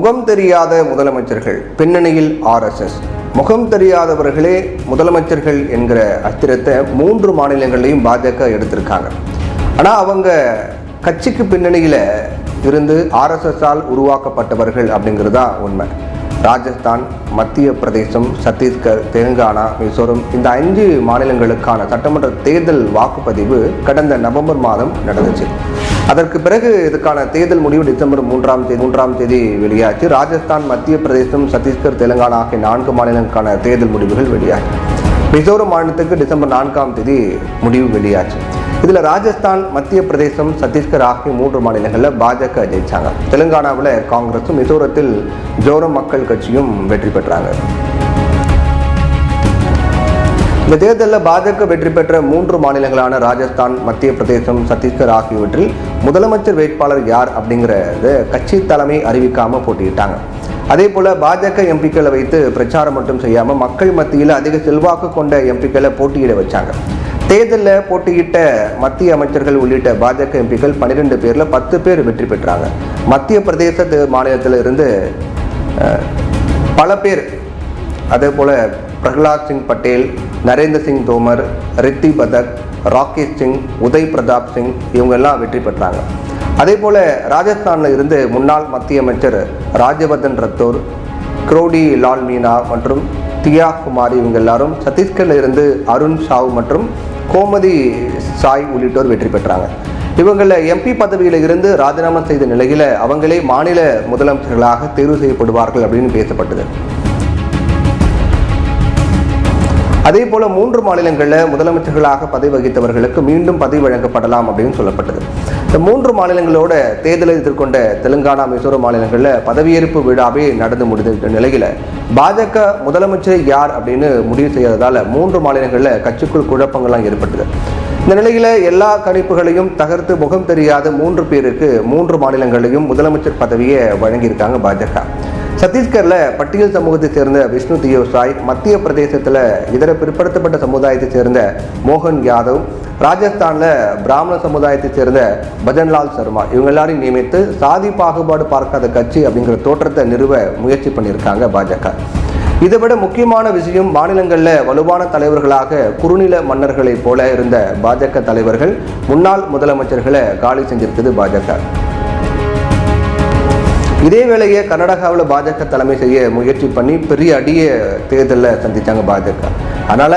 முகம் தெரியாத முதலமைச்சர்கள் பின்னணியில் RSS. முகம் தெரியாதவர்களே முதலமைச்சர்கள் என்கிற அஸ்திரத்தை 3 மாநிலங்களையும் பாஜக எடுத்திருக்காங்க. ஆனால் அவங்க கட்சிக்கு பின்னணியில் இருந்து RSS-ஆல் உருவாக்கப்பட்டவர்கள் அப்படிங்கிறது தான் உண்மை. ராஜஸ்தான், மத்திய பிரதேசம், சத்தீஸ்கர், தெலுங்கானா, மிசோரம் இந்த 5 மாநிலங்களுக்கான சட்டமன்ற தேர்தல் வாக்குப்பதிவு கடந்த நவம்பர் மாதம் நடந்துச்சு. அதற்கு பிறகு இதுக்கான தேர்தல் முடிவு டிசம்பர் 3ஆம் தேதி வெளியாச்சு. ராஜஸ்தான், மத்திய பிரதேசம், சத்தீஸ்கர், தெலுங்கானா ஆகிய 4 மாநிலங்களுக்கான தேர்தல் முடிவுகள் வெளியாச்சு. மிசோரம் மாநிலத்துக்கு டிசம்பர் 4ஆம் தேதி முடிவு வெளியாச்சு. இதில் ராஜஸ்தான், மத்திய பிரதேசம், சத்தீஸ்கர் ஆகிய 3 மாநிலங்களில் பாஜக ஜெயிச்சாங்க. தெலுங்கானாவில் காங்கிரஸும், மிசோரத்தில் ஜோரம் மக்கள் கட்சியும் வெற்றி பெற்றாங்க. இந்த தேர்தலில் பாஜக வெற்றி பெற்ற 3 மாநிலங்களான ராஜஸ்தான், மத்திய பிரதேசம், சத்தீஸ்கர் ஆகியவற்றில் முதலமைச்சர் வேட்பாளர் யார் அப்படிங்கிறத கட்சி தலைமை அறிவிக்காமல் போட்டியிட்டாங்க. அதே போல் பாஜக எம்பிக்களை வைத்து பிரச்சாரம் மட்டும் செய்யாமல் மக்கள் மத்தியில் அதிக செல்வாக்கு கொண்ட எம்பிக்களை போட்டியிட வச்சாங்க. தேர்தலில் போட்டியிட்ட மத்திய அமைச்சர்கள் உள்ளிட்ட பாஜக எம்பிக்கள் 12 பேரில் 10 பேர் வெற்றி பெற்றாங்க. மத்திய பிரதேச மாநிலத்தில் இருந்து பல பேர், அதே போல் பிரகலாத் சிங் பட்டேல், நரேந்திர சிங் தோமர், ரித்தி பதக், ராகேஷ் சிங், உதய் பிரதாப் சிங் இவங்கெல்லாம் வெற்றி பெற்றாங்க. அதே போல் ராஜஸ்தானில் இருந்து முன்னாள் மத்திய அமைச்சர் ராஜ்யவர்தன் ரத்தோர், குரோடி லால் மீனா மற்றும் தியா குமாரி இவங்க எல்லாரும், சத்தீஸ்கரில் இருந்து அருண் சாவ் மற்றும் கோமதி சாய் உள்ளிட்டோர் வெற்றி பெற்றாங்க. இவங்கள MP பதவியில் இருந்து ராஜினாமா செய்த நிலையில் அவங்களே மாநில முதலமைச்சர்களாக தேர்வு செய்யப்படுவார்கள் அப்படின்னு பேசப்பட்டது. அதே போல 3 மாநிலங்களில் முதலமைச்சர்களாக பதவி வகித்தவர்களுக்கு மீண்டும் பதவி வழங்கப்படலாம் அப்படின்னு சொல்லப்பட்டது. இந்த 3 மாநிலங்களோட தேர்தலை எதிர்கொண்ட தெலுங்கானா, மிசோரம் மாநிலங்களில் பதவியேற்பு விழாவே நடந்து முடிந்த நிலையில் பாஜக முதலமைச்சர் யார் அப்படின்னு முடிவு செய்யறதால 3 மாநிலங்களில் கட்சிக்குள் குழப்பங்கள்லாம் ஏற்பட்டது. இந்த நிலையில் எல்லா கணிப்புகளையும் தகர்த்து முகம் தெரியாத 3 பேருக்கு 3 மாநிலங்களையும் முதலமைச்சர் பதவியை வழங்கியிருக்காங்க பாஜக. சத்தீஸ்கரில் பட்டியல் சமூகத்தை சேர்ந்த விஷ்ணு தியோசாய், மத்திய பிரதேசத்தில் இதர பிற்படுத்தப்பட்ட சமுதாயத்தை சேர்ந்த மோகன் யாதவ், ராஜஸ்தானில் பிராமண சமுதாயத்தை சேர்ந்த பஜன்லால் சர்மா இவங்க எல்லாரையும் நியமித்து சாதி பாகுபாடு பார்க்காத கட்சி அப்படிங்கிற தோற்றத்தை நிறுவ முயற்சி பண்ணியிருக்காங்க பாஜக. இதை விட முக்கியமான விஷயம், மாநிலங்களில் வலுவான தலைவர்களாக குறுநில மன்னர்களைப் போல இருந்த பாஜக தலைவர்கள் முன்னாள் முதலமைச்சர்களை காலி செஞ்சிருக்குது பாஜக. இதே வேளையை கர்நாடகாவில் பாஜக தலைமை செய்ய முயற்சி பண்ணி பெரிய அடியை தேர்தலில் சந்தித்தாங்க பாஜக. அதனால்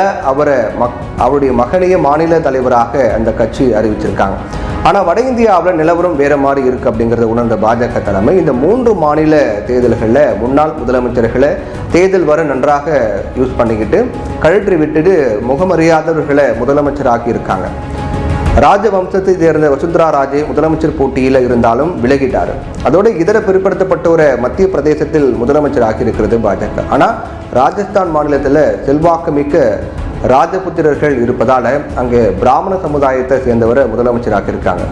அவருடைய மகனையே மாநில தலைவராக அந்த கட்சி அறிவிச்சிருக்காங்க. ஆனால் வட இந்தியாவில் நிலவரம் வேறு மாதிரி இருக்குது அப்படிங்கிறத உணர்ந்த பாஜக தலைமை இந்த 3 மாநில தேர்தல்களில் முன்னாள் முதலமைச்சர்களை தேர்தல் வர நன்றாக யூஸ் பண்ணிக்கிட்டு கழற்றி விட்டுட்டு முகமறியாதவர்களை முதலமைச்சராக்கி இருக்காங்க. ராஜவம்சத்தை சேர்ந்த வசுந்தரா ராஜே முதலமைச்சர் போட்டியில் இருந்தாலும் விலகிட்டார். அதோடு இதர பிற்படுத்தப்பட்டோரை மத்திய பிரதேசத்தில் முதலமைச்சராகி இருக்கிறது பாஜக. ஆனால் ராஜஸ்தான் மாநிலத்தில் செல்வாக்கு மிக்க ராஜபுத்திரர்கள் இருப்பதால் அங்கே பிராமண சமுதாயத்தை சேர்ந்தவரை முதலமைச்சராக இருக்காங்க.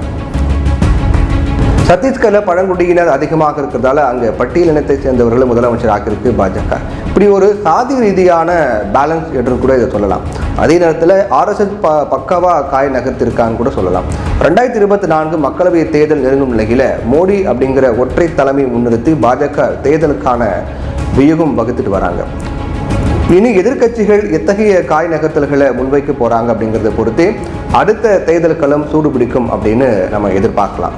சத்தீஸ்கரில் பழங்குடியினர் அதிகமாக இருக்கிறதால அங்கே பட்டியலினத்தை சேர்ந்தவர்கள் முதலமைச்சராக இருக்கு பாஜக. இப்படி ஒரு சாதி ரீதியான பேலன்ஸ் என்று கூட இதை சொல்லலாம். அதே நேரத்தில் RSS பக்காவாக காய் நகர்த்திருக்கான்னு கூட சொல்லலாம். 2024 மக்களவை தேர்தல் நெருங்கும் நிலையில் மோடி அப்படிங்கிற ஒற்றை தலைமை முன்னிறுத்தி பாஜக தேர்தலுக்கான வியூகம் வகுத்துட்டு வராங்க. இனி எதிர்க்கட்சிகள் எத்தகைய காய் நகர்த்தல்களை முன்வைக்க போகிறாங்க அப்படிங்கிறத பொறுத்தே அடுத்த தேர்தல் களம் சூடுபிடிக்கும் அப்படின்னு நம்ம எதிர்பார்க்கலாம்.